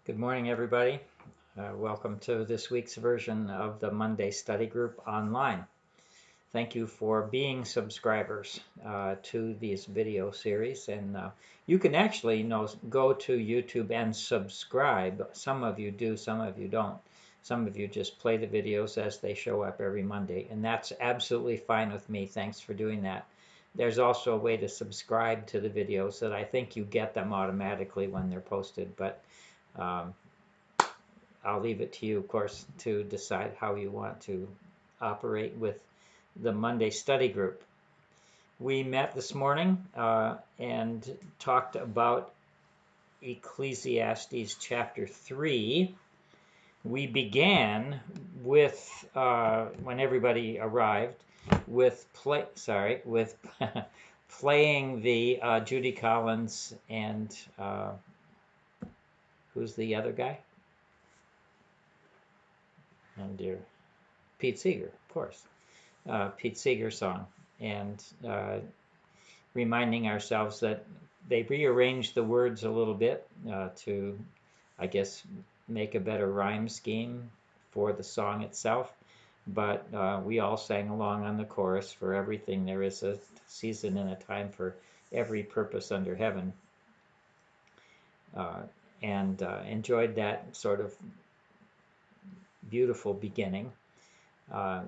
Good morning, everybody. Welcome to this week's version of the Monday Study Group online. Thank you for being subscribers to these video series. And you can actually go to YouTube and subscribe. Some of you do, some of you don't. Some of you just play the videos as they show up every Monday, and that's absolutely fine with me. Thanks for doing that. There's also a way to subscribe to the videos that I think you get them automatically when they're posted, but um, I'll leave it to you, of course, to decide how you want to operate with the Monday study group. We met this morning and talked about Ecclesiastes chapter 3. We began with, when everybody arrived, with playing the Judy Collins and who's the other guy? Oh dear. Pete Seeger, of course. Pete Seeger song, and reminding ourselves that they rearranged the words a little bit to, I guess, make a better rhyme scheme for the song itself. But we all sang along on the chorus. For everything there is a season and a time for every purpose under heaven. And enjoyed that sort of beautiful beginning. The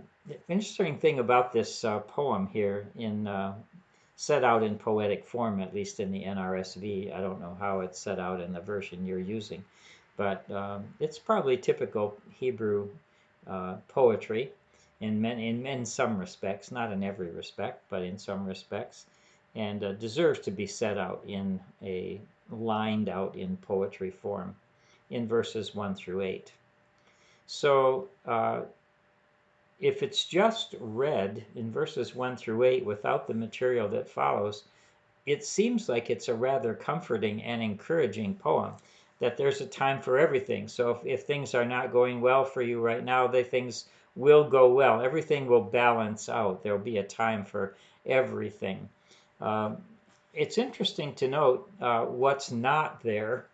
interesting thing about this poem here, set out in poetic form, at least in the NRSV. I don't know how it's set out in the version you're using, but it's probably typical Hebrew poetry in some respects, not in every respect, but in some respects, and deserves to be set out lined out in poetry form in verses 1 through 8. So if it's just read in verses 1 through 8 without the material that follows, it seems like it's a rather comforting and encouraging poem, that there's a time for everything. So if things are not going well for you right now, things will go well. Everything will balance out. There'll be a time for everything. It's interesting to note what's not there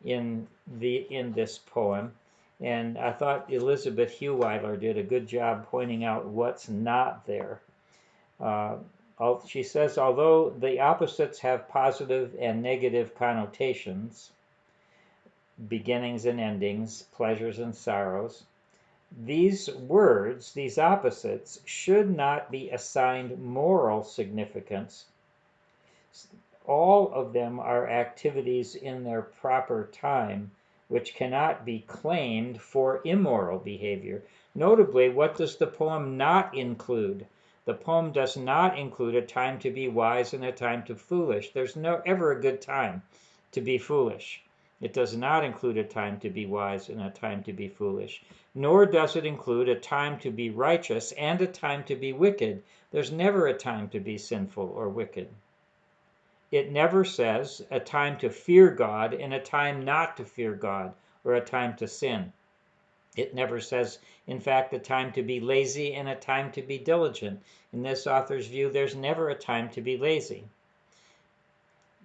in this poem. And I thought Elizabeth Heweiler did a good job pointing out what's not there. She says, although the opposites have positive and negative connotations, beginnings and endings, pleasures and sorrows, these words, these opposites, should not be assigned moral significance. All of them are activities in their proper time, which cannot be claimed for immoral behavior. Notably, what does the poem not include? The poem does not include a time to be wise and a time to be foolish. There's ever a good time to be foolish. It does not include a time to be wise and a time to be foolish. Nor does it include a time to be righteous and a time to be wicked. There's never a time to be sinful or wicked. It never says a time to fear God and a time not to fear God, or a time to sin. It never says, in fact, a time to be lazy and a time to be diligent. In this author's view, there's never a time to be lazy.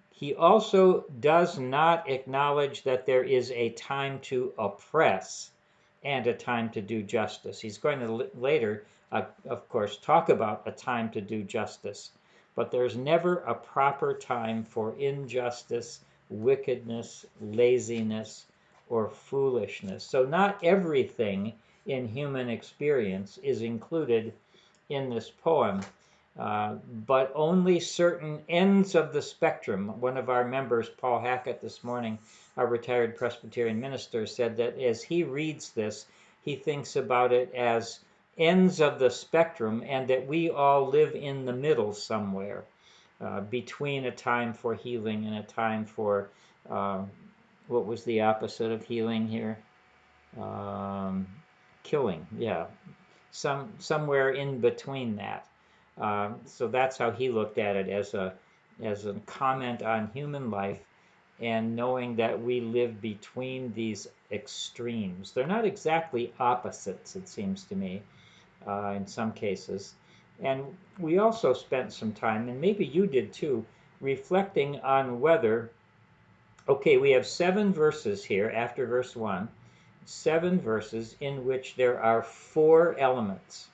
He also does not acknowledge that there is a time to oppress and a time to do justice. He's going to later, of course, talk about a time to do justice. But there's never a proper time for injustice, wickedness, laziness, or foolishness. So not everything in human experience is included in this poem, but only certain ends of the spectrum. One of our members, Paul Hackett, this morning, our retired Presbyterian minister, said that as he reads this, he thinks about it as ends of the spectrum, and that we all live in the middle somewhere, between a time for healing and a time for, what was the opposite of healing here? Killing, yeah. Somewhere in between that. So that's how he looked at it, as a comment on human life, and knowing that we live between these extremes. They're not exactly opposites, it seems to me, in some cases. And we also spent some time, and maybe you did too, reflecting on whether Okay, we have 7 verses here after verse 1. 7 verses in which there are 4 elements.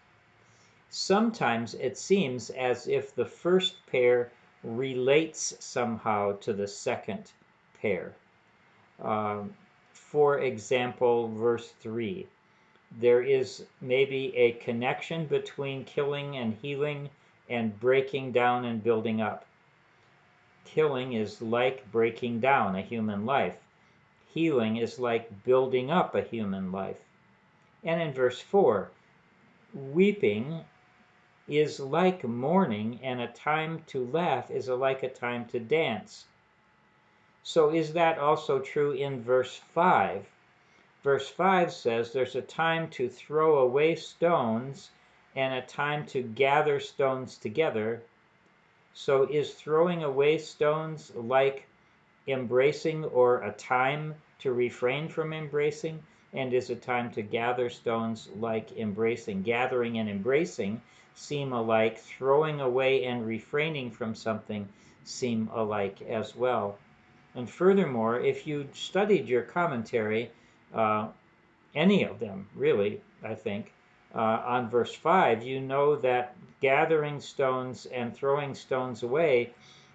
Sometimes it seems as if the first pair relates somehow to the second pair. For example, verse 3, there is maybe a connection between killing and healing and breaking down and building up. Killing is like breaking down a human life. Healing is like building up a human life. And in verse 4, weeping is like mourning, and a time to laugh is like a time to dance. So is that also true in verse 5? Verse 5 says there's a time to throw away stones and a time to gather stones together. So is throwing away stones like embracing, or a time to refrain from embracing? And is a time to gather stones like embracing? Gathering and embracing seem alike. Throwing away and refraining from something seem alike as well. And furthermore, if you studied your commentary, any of them really, I think, on verse 5, you know that gathering stones and throwing stones away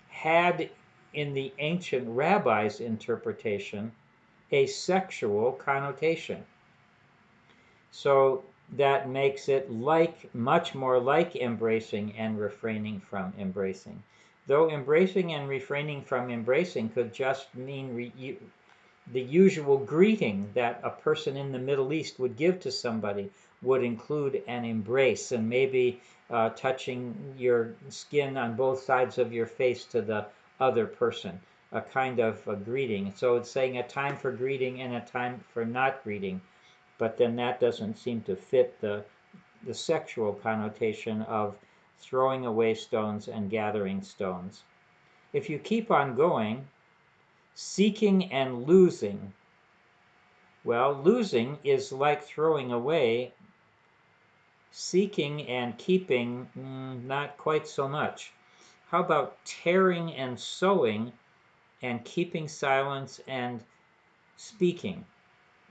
had, in the ancient rabbis' interpretation, a sexual connotation. So that makes it like, much more like embracing and refraining from embracing. Though embracing and refraining from embracing could just mean the usual greeting that a person in the Middle East would give to somebody would include an embrace, and maybe touching your skin on both sides of your face to the other person, a kind of a greeting. So it's saying a time for greeting and a time for not greeting, but then that doesn't seem to fit the sexual connotation of throwing away stones and gathering stones. If you keep on going, seeking and losing. Well, losing is like throwing away. Seeking and keeping, not quite so much. How about tearing and sowing, and keeping silence and speaking?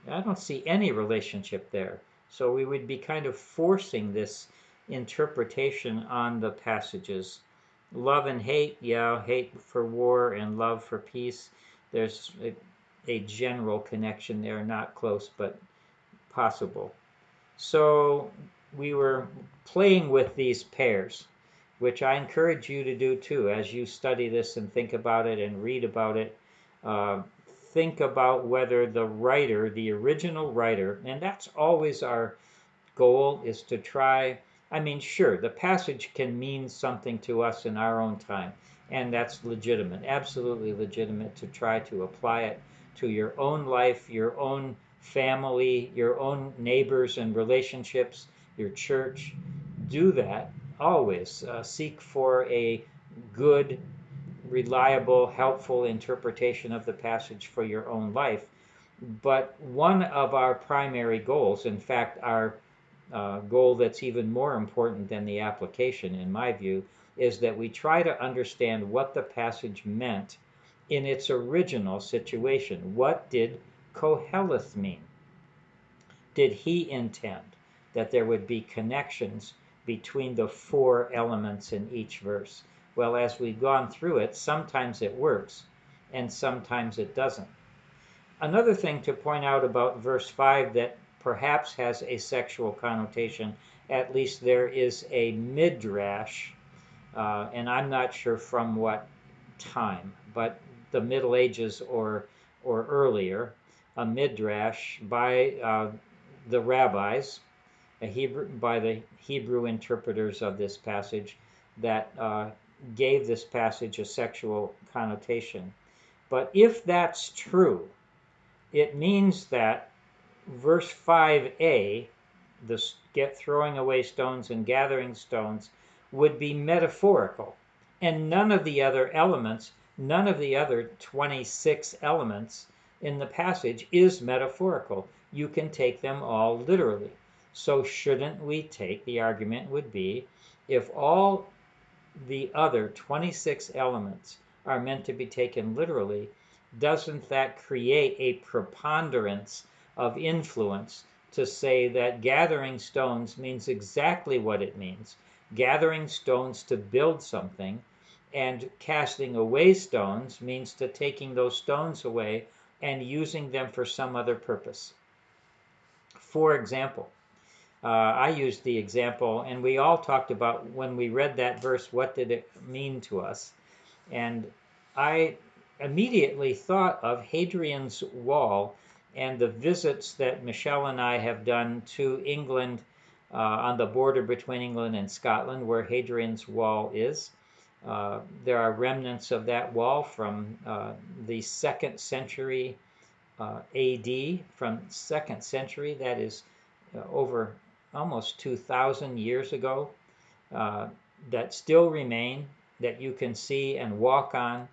I don't see any relationship there. So we would be kind of forcing this interpretation on the passages. Love and hate, yeah, hate for war and love for peace. There's a general connection there, not close, but possible. So we were playing with these pairs, which I encourage you to do too as you study this and think about it and read about it. Uh, think about whether the writer, the original writer, and that's always our goal, is to try. I mean, sure, the passage can mean something to us in our own time, and that's legitimate, absolutely legitimate, to try to apply it to your own life, your own family, your own neighbors and relationships, your church. Do that always. Seek for a good, reliable, helpful interpretation of the passage for your own life. But one of our primary goals, in fact, our goal that's even more important than the application, in my view, is that we try to understand what the passage meant in its original situation. What did Qoheleth mean? Did he intend that there would be connections between the 4 elements in each verse? Well, as we've gone through it, sometimes it works and sometimes it doesn't. Another thing to point out about verse 5 that perhaps has a sexual connotation, at least there is a midrash, and I'm not sure from what time, but the Middle Ages or earlier, a midrash by the rabbis, by the Hebrew interpreters of this passage, that gave this passage a sexual connotation. But if that's true, it means that verse 5a, the throwing away stones and gathering stones, would be metaphorical. And none of the other elements, none of the other 26 elements in the passage is metaphorical. You can take them all literally. So shouldn't we take, the argument would be, if all the other 26 elements are meant to be taken literally, doesn't that create a preponderance of influence to say that gathering stones means exactly what it means? Gathering stones to build something, and casting away stones means to taking those stones away and using them for some other purpose. For example, I used the example, and we all talked about when we read that verse, what did it mean to us? And I immediately thought of Hadrian's Wall and the visits that Michelle and I have done to England, on the border between England and Scotland, where Hadrian's Wall is. There are remnants of that wall from the 2nd century AD, from 2nd century, that is over almost 2,000 years ago, uh, that still remain, that you can see and walk on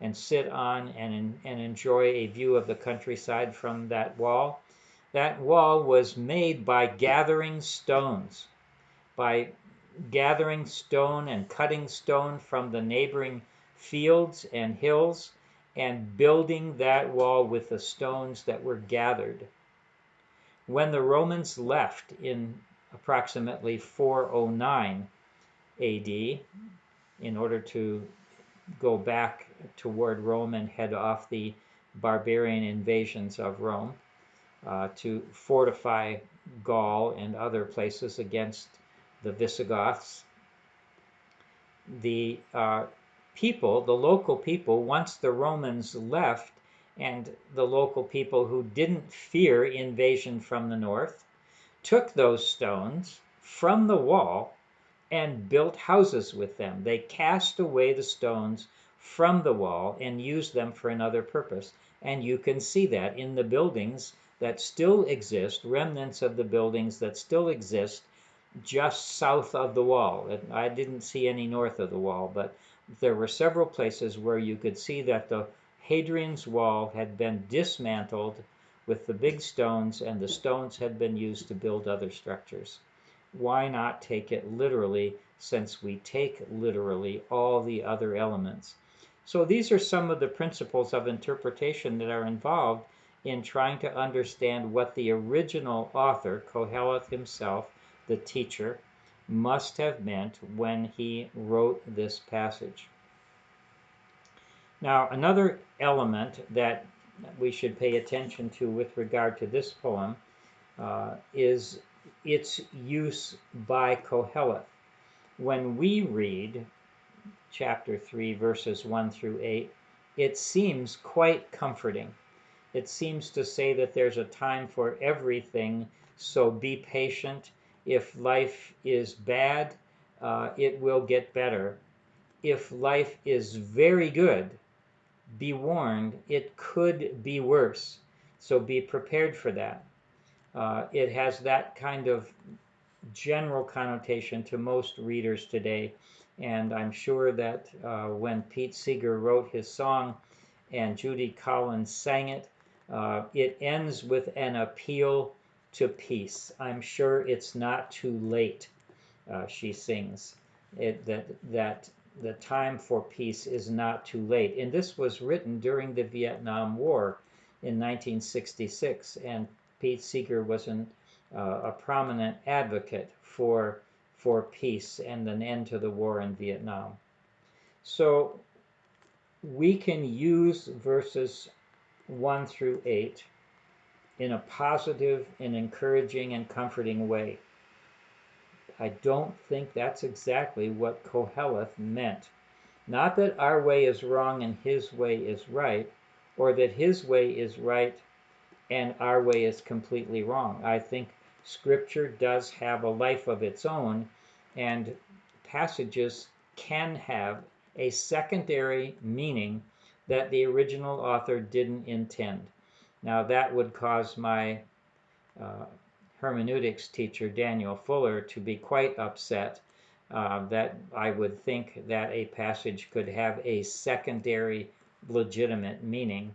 and sit on and enjoy a view of the countryside from that wall. That wall was made by gathering stones, by gathering stone and cutting stone from the neighboring fields and hills and building that wall with the stones that were gathered. When the Romans left in approximately 409 AD, in order to go back toward Rome and head off the barbarian invasions of Rome, to fortify Gaul and other places against the Visigoths. The the local people, once the Romans left, and the local people who didn't fear invasion from the north, took those stones from the wall and built houses with them. They cast away the stones from the wall and used them for another purpose. And you can see that in the buildings that still exist, remnants of the buildings that still exist just south of the wall. I didn't see any north of the wall, but there were several places where you could see that the Hadrian's Wall had been dismantled with the big stones, and the stones had been used to build other structures. Why not take it literally, since we take literally all the other elements? So these are some of the principles of interpretation that are involved in trying to understand what the original author, Qoheleth himself, the teacher, must have meant when he wrote this passage. Now, another element that we should pay attention to with regard to this poem is its use by Qoheleth. When we read chapter 3, verses 1 through 8, it seems quite comforting. It seems to say that there's a time for everything, so be patient. If life is bad, it will get better. If life is very good, be warned, it could be worse. So be prepared for that. It has that kind of general connotation to most readers today. And I'm sure that when Pete Seeger wrote his song and Judy Collins sang it, it ends with an appeal to peace. I'm sure it's not too late, she sings, that the time for peace is not too late. And this was written during the Vietnam War in 1966, and Pete Seeger was a prominent advocate for peace and an end to the war in Vietnam. So we can use verses 1 through 8 in a positive and encouraging and comforting way. I don't think that's exactly what Qoheleth meant. Not that our way is wrong and his way is right, or that his way is right and our way is completely wrong. I think Scripture does have a life of its own, and passages can have a secondary meaning that the original author didn't intend. Now, that would cause my hermeneutics teacher, Daniel Fuller, to be quite upset, that I would think that a passage could have a secondary legitimate meaning,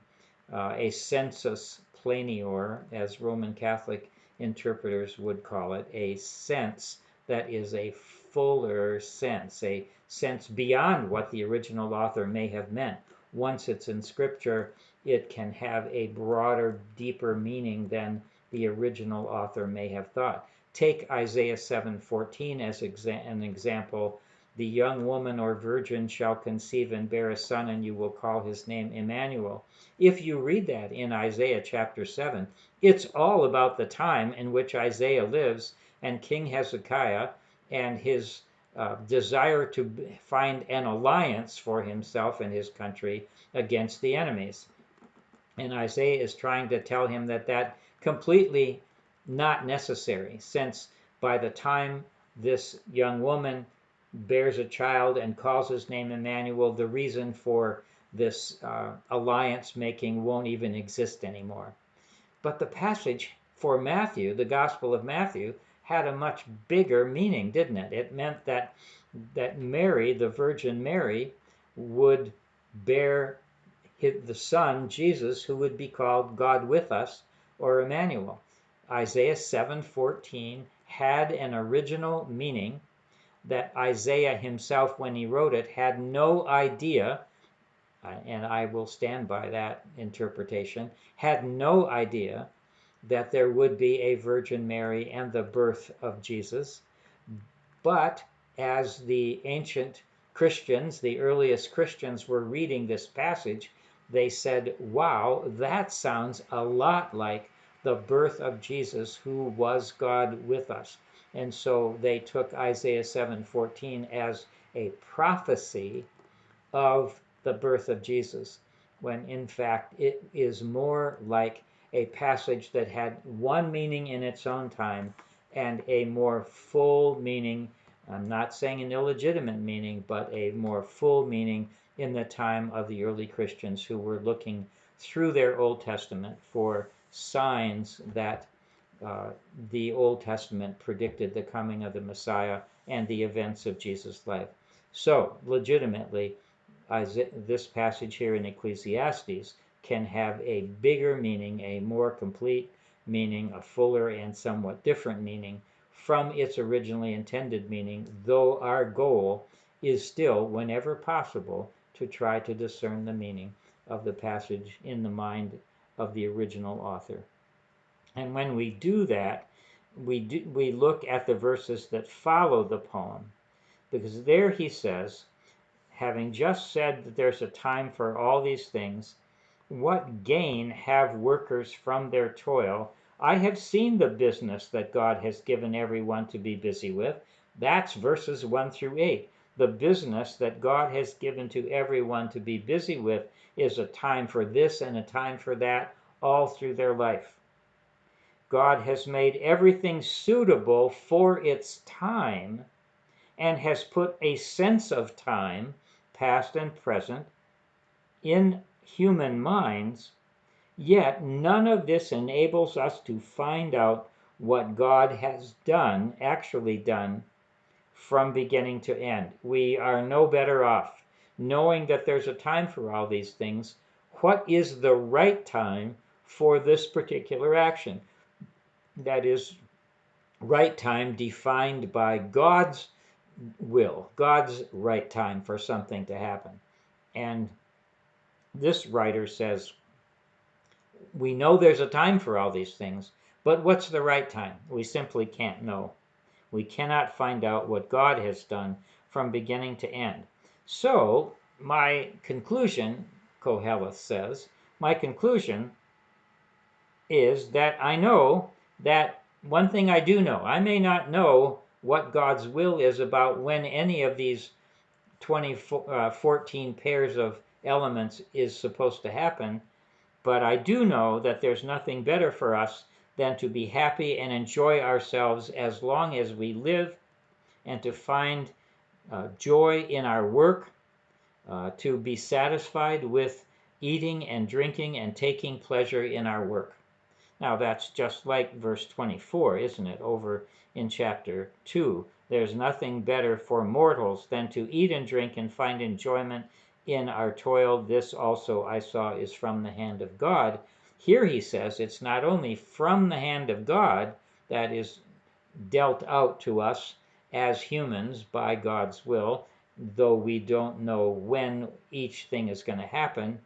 a sensus plenior, as Roman Catholic interpreters would call it, a sense that is a fuller sense, a sense beyond what the original author may have meant. Once it's in Scripture, it can have a broader, deeper meaning than the original author may have thought. Take Isaiah 7:14 as an example. The young woman or virgin shall conceive and bear a son, and you will call his name Emmanuel. If you read that in Isaiah chapter 7, it's all about the time in which Isaiah lives and King Hezekiah and his desire to find an alliance for himself and his country against the enemies. And Isaiah is trying to tell him that that completely not necessary, since by the time this young woman bears a child and calls his name Emmanuel, the reason for this alliance making won't even exist anymore. But the passage for Matthew, the Gospel of Matthew, had a much bigger meaning, didn't it? It meant that Mary, the Virgin Mary, would bear the Son, Jesus, who would be called God with us, or Emmanuel. Isaiah 7:14 had an original meaning that Isaiah himself, when he wrote it, had no idea, and I will stand by that interpretation, had no idea that there would be a Virgin Mary and the birth of Jesus. But as the ancient Christians, the earliest Christians, were reading this passage, they said, wow, that sounds a lot like the birth of Jesus, who was God with us. And so they took Isaiah 7:14 as a prophecy of the birth of Jesus, when in fact it is more like a passage that had one meaning in its own time and a more full meaning. I'm not saying an illegitimate meaning, but a more full meaning in the time of the early Christians, who were looking through their Old Testament for signs that the Old Testament predicted the coming of the Messiah and the events of Jesus' life. So, legitimately, this passage here in Ecclesiastes can have a bigger meaning, a more complete meaning, a fuller and somewhat different meaning from its originally intended meaning, though our goal is still, whenever possible, to try to discern the meaning of the passage in the mind of the original author. And when we do that, we look at the verses that follow the poem, because there he says, having just said that there's a time for all these things, what gain have workers from their toil? I have seen the business that God has given everyone to be busy with. That's verses 1 through 8. The business that God has given to everyone to be busy with is a time for this and a time for that, all through their life. God has made everything suitable for its time and has put a sense of time, past and present, in human minds, yet none of this enables us to find out what God has done, actually done, from beginning to end. We are no better off knowing that there's a time for all these things. What is the right time for this particular action? That is, right time defined by God's will, God's right time for something to happen. And this writer says, we know there's a time for all these things, but what's the right time? We simply can't know. We cannot find out what God has done from beginning to end. So, my conclusion, Qoheleth says, my conclusion is that I know that one thing I do know. I may not know what God's will is about when any of these 14 pairs of elements is supposed to happen, but I do know that there's nothing better for us than to be happy and enjoy ourselves as long as we live, and to find joy in our work, to be satisfied with eating and drinking and taking pleasure in our work. Now that's just like verse 24, isn't it, over in chapter 2. There's nothing better for mortals than to eat and drink and find enjoyment in our toil. This also I saw is from the hand of God. Here he says it's not only from the hand of God that is dealt out to us as humans by God's will, though we don't know when each thing is going to happen,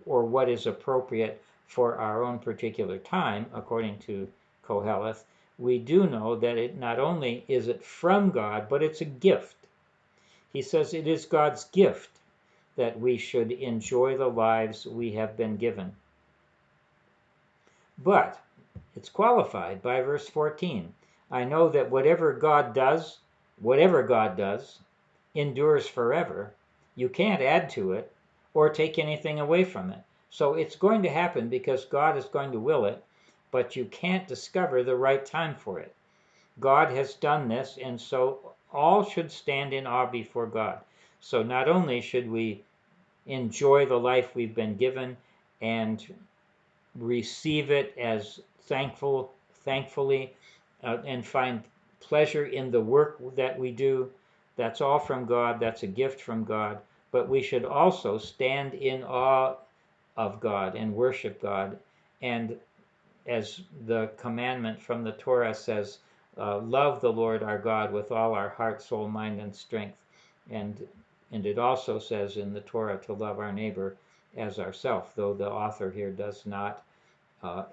or what is appropriate for our own particular time, according to Qoheleth, we do know that it not only is it from God, but it's a gift. He says it is God's gift that we should enjoy the lives we have been given. But it's qualified by verse 14. I know that whatever God does, endures forever. You can't add to it or take anything away from it. So it's going to happen because God is going to will it, but you can't discover the right time for it. God has done this, and so all should stand in awe before God. So not only should we enjoy the life we've been given and receive it as thankfully, and find pleasure in the work that we do. That's all from God. That's a gift from God. But we should also stand in awe of God and worship God. And as the commandment from the Torah says, love the Lord our God with all our heart, soul, mind, and strength. And it also says in the Torah to love our neighbor as ourself, though the author here does not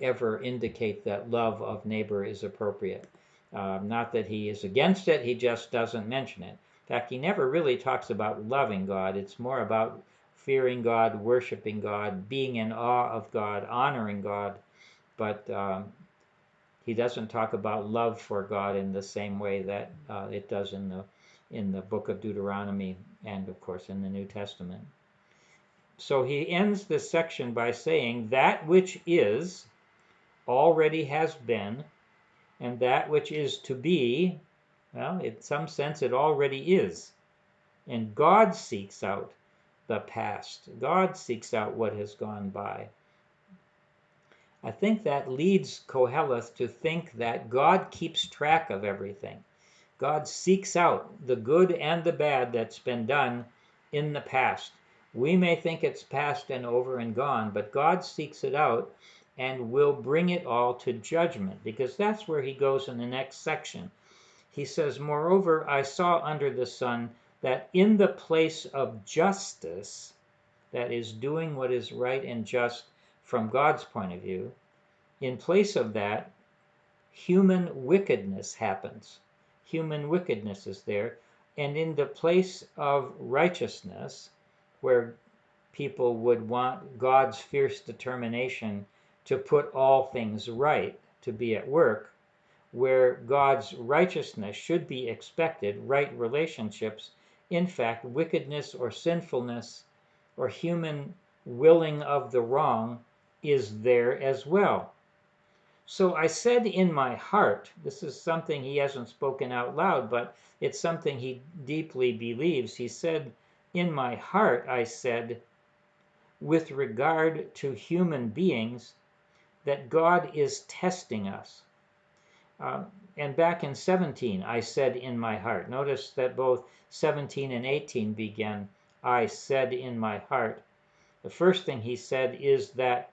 ever indicate that love of neighbor is appropriate. Not that he is against it, he just doesn't mention it. In fact, he never really talks about loving God. It's more about fearing God, worshiping God, being in awe of God, honoring God. But he doesn't talk about love for God in the same way that it does in the book of Deuteronomy and, of course, in the New Testament. So he ends this section by saying, that which is already has been, and that which is to be, well, in some sense it already is. And God seeks out the past. God seeks out what has gone by. I think that leads Qoheleth to think that God keeps track of everything. God seeks out the good and the bad that's been done in the past. We may think it's past and over and gone, but God seeks it out and will bring it all to judgment, because that's where he goes in the next section. He says, moreover, I saw under the sun that in the place of justice, that is doing what is right and just from God's point of view, in place of that, human wickedness happens. Human wickedness is there. And in the place of righteousness, where people would want God's fierce determination to put all things right, to be at work, where God's righteousness should be expected, right relationships, in fact, wickedness or sinfulness or human willing of the wrong is there as well. So I said in my heart, this is something he hasn't spoken out loud, but it's something he deeply believes. He said, in my heart, I said, with regard to human beings, that God is testing us. And back in 17, I said in my heart. Notice that both 17 and 18 begin, I said in my heart. The first thing he said is that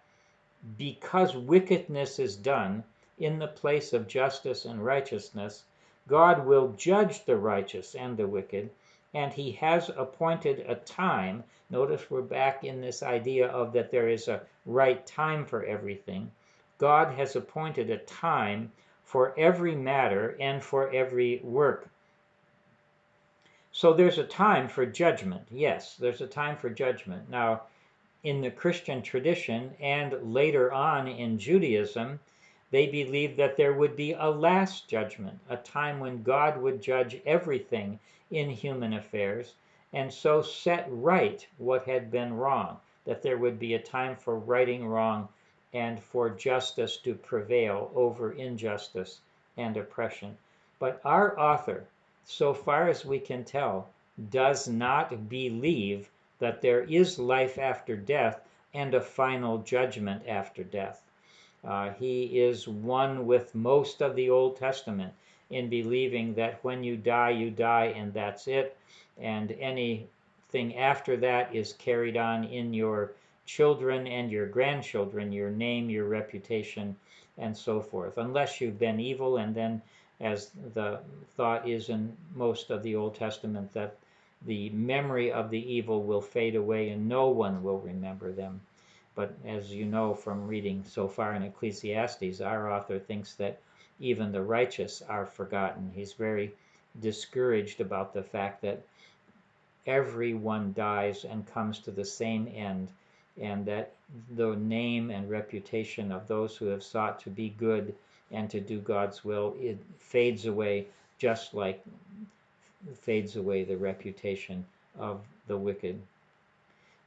because wickedness is done in the place of justice and righteousness, God will judge the righteous and the wicked, and he has appointed a time. Notice we're back in this idea of that there is a right time for everything. God has appointed a time for every matter and for every work. So there's a time for judgment. Yes, there's a time for judgment. Now, in the Christian tradition and later on in Judaism, they believed that there would be a last judgment, a time when God would judge everything in human affairs and so set right what had been wrong, that there would be a time for righting wrong and for justice to prevail over injustice and oppression. But our author, so far as we can tell, does not believe that there is life after death and a final judgment after death. He is one with most of the Old Testament in believing that when you die and that's it, and anything after that is carried on in your children and your grandchildren, your name, your reputation, and so forth, unless you've been evil. And then, as the thought is in most of the Old Testament, that the memory of the evil will fade away and no one will remember them. But as you know from reading so far in Ecclesiastes, our author thinks that even the righteous are forgotten. He's very discouraged about the fact that everyone dies and comes to the same end, and that the name and reputation of those who have sought to be good and to do God's will, it fades away, just like fades away the reputation of the wicked.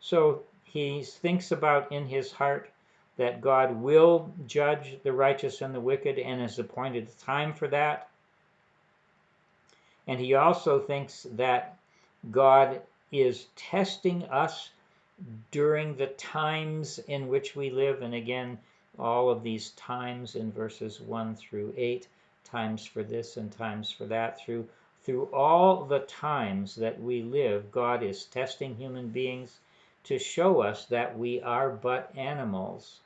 So he thinks about in his heart that God will judge the righteous and the wicked and has appointed time for that. And he also thinks that God is testing us during the times in which we live. And again, all of these times in verses 1 through 8, times for this and times for that, through all the times that we live, God is testing human beings to show us that we are but animals.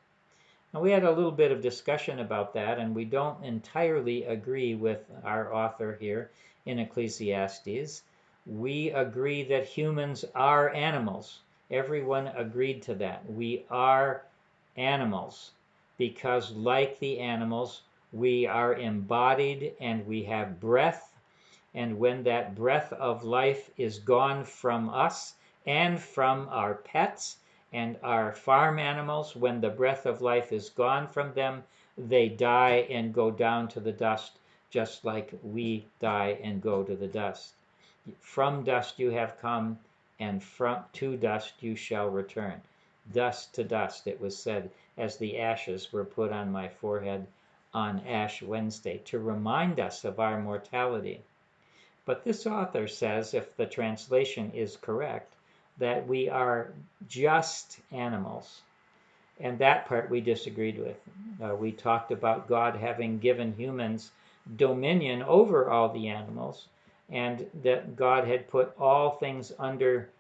Now, we had a little bit of discussion about that, and we don't entirely agree with our author here in Ecclesiastes. We agree that humans are animals. Everyone agreed to that. We are animals because, like the animals, we are embodied and we have breath. And when that breath of life is gone from us and from our pets and our farm animals, when the breath of life is gone from them, they die and go down to the dust, just like we die and go to the dust. From dust you have come, and to dust you shall return. Dust to dust, it was said, as the ashes were put on my forehead on Ash Wednesday, to remind us of our mortality. But this author says, if the translation is correct, that we are just animals. And that part we disagreed with. We talked about God having given humans dominion over all the animals, and that God had put all things under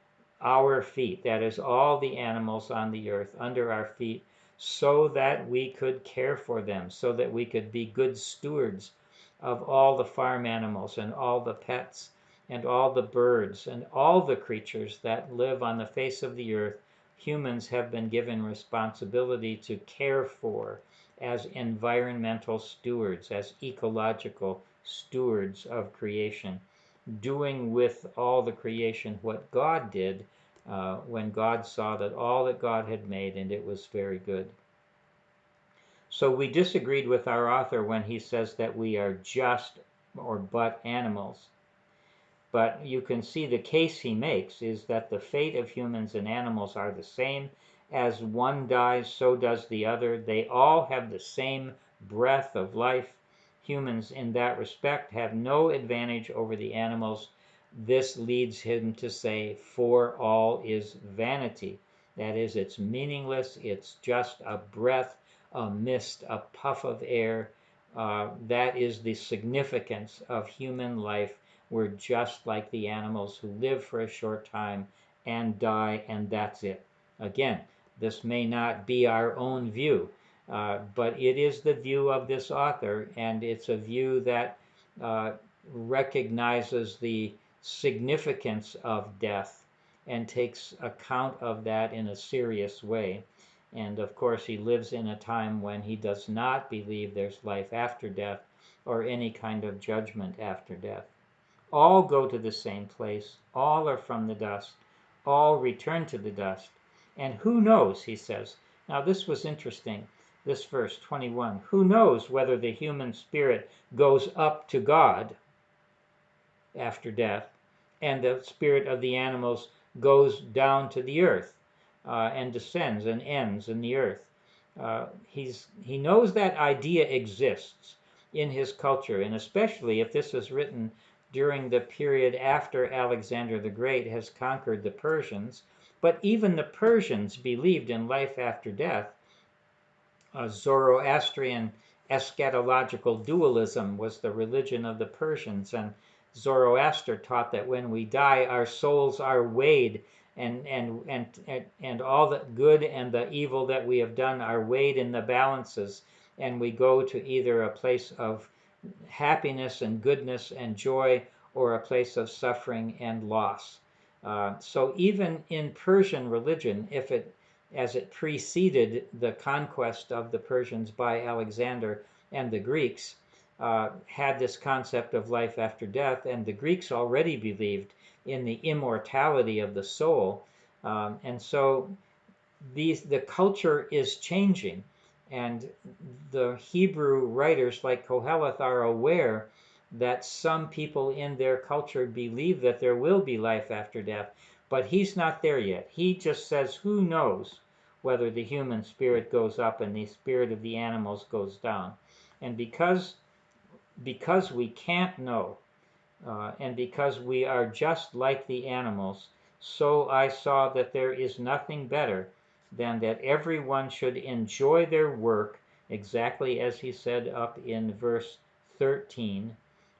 our feet, that is, all the animals on the earth under our feet, so that we could care for them, so that we could be good stewards of all the farm animals and all the pets and all the birds and all the creatures that live on the face of the earth. Humans have been given responsibility to care for as environmental stewards, as ecological stewards of creation, doing with all the creation what God did when God saw that all that God had made, and it was very good. So we disagreed with our author when he says that we are just or but animals. But you can see the case he makes is that the fate of humans and animals are the same. As one dies, so does the other. They all have the same breath of life. Humans, in that respect, have no advantage over the animals. This leads him to say, for all is vanity. That is, it's meaningless. It's just a breath, a mist, a puff of air. That is the significance of human life. We're just like the animals who live for a short time and die, and that's it. Again, this may not be our own view, but it is the view of this author, and it's a view that recognizes the significance of death and takes account of that in a serious way. And of course, he lives in a time when he does not believe there's life after death or any kind of judgment after death. All go to the same place. All are from the dust. All return to the dust. And who knows, he says. Now, this was interesting, this verse 21. Who knows whether the human spirit goes up to God after death, and the spirit of the animals goes down to the earth and descends and ends in the earth. He knows that idea exists in his culture, and especially if this is written during the period after Alexander the Great has conquered the Persians. But even the Persians believed in life after death. Zoroastrian eschatological dualism was the religion of the Persians, and Zoroaster taught that when we die, our souls are weighed, and all the good and the evil that we have done are weighed in the balances, and we go to either a place of happiness and goodness and joy, or a place of suffering and loss. So even in Persian religion, if it as it preceded the conquest of the Persians by Alexander and the Greeks, had this concept of life after death, and the Greeks already believed in the immortality of the soul. And so the culture is changing, and the Hebrew writers like Qoheleth are aware that some people in their culture believe that there will be life after death, but he's not there yet. He just says, who knows whether the human spirit goes up and the spirit of the animals goes down. And because we can't know, and because we are just like the animals, so I saw that there is nothing better than that everyone should enjoy their work, exactly as he said up in verse 13,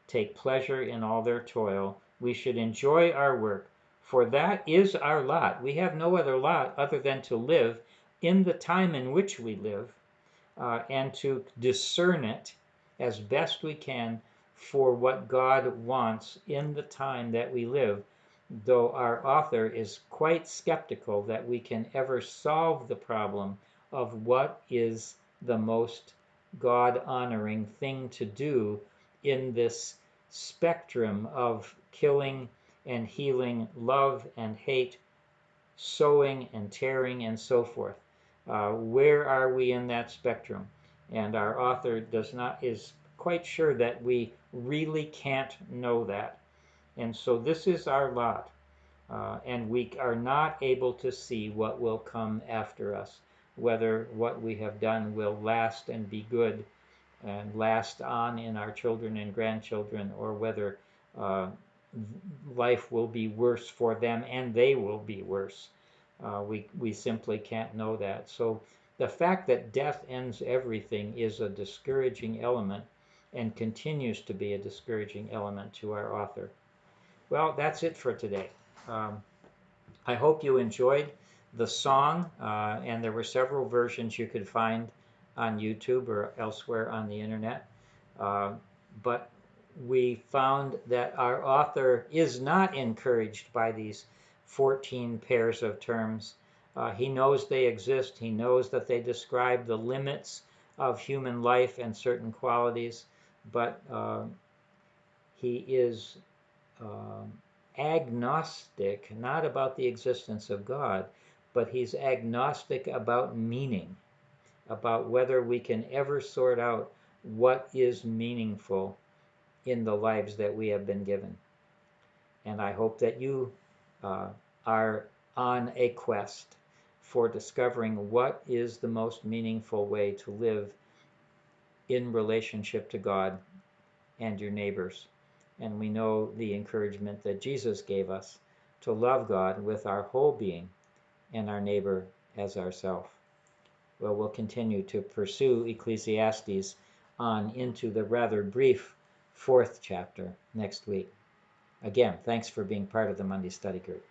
take pleasure in all their toil. We should enjoy our work, for that is our lot. We have no other lot other than to live in the time in which we live, and to discern it as best we can for what God wants in the time that we live, though our author is quite skeptical that we can ever solve the problem of what is the most God-honoring thing to do in this spectrum of killing and healing, love and hate, sowing and tearing, and so forth. Where are we in that spectrum? And our author is quite sure that we really can't know that. And so this is our lot. And we are not able to see what will come after us, whether what we have done will last and be good and last on in our children and grandchildren, or whether uh, life will be worse for them and they will be worse. We simply can't know that. So the fact that death ends everything is a discouraging element, and continues to be a discouraging element to our author. Well, that's it for today. Um, I hope you enjoyed the song, and there were several versions you could find on YouTube or elsewhere on the internet. Uh, but we found that our author is not encouraged by these 14 pairs of terms. He knows they exist. He knows that they describe the limits of human life and certain qualities, but he is um, agnostic, not about the existence of God, but he's agnostic about meaning, about whether we can ever sort out what is meaningful in the lives that we have been given. And I hope that you are on a quest for discovering what is the most meaningful way to live in relationship to God and your neighbors. And we know the encouragement that Jesus gave us to love God with our whole being and our neighbor as ourself. Well, we'll continue to pursue Ecclesiastes on into the rather brief 4th chapter next week. Again, thanks for being part of the Monday Study Group.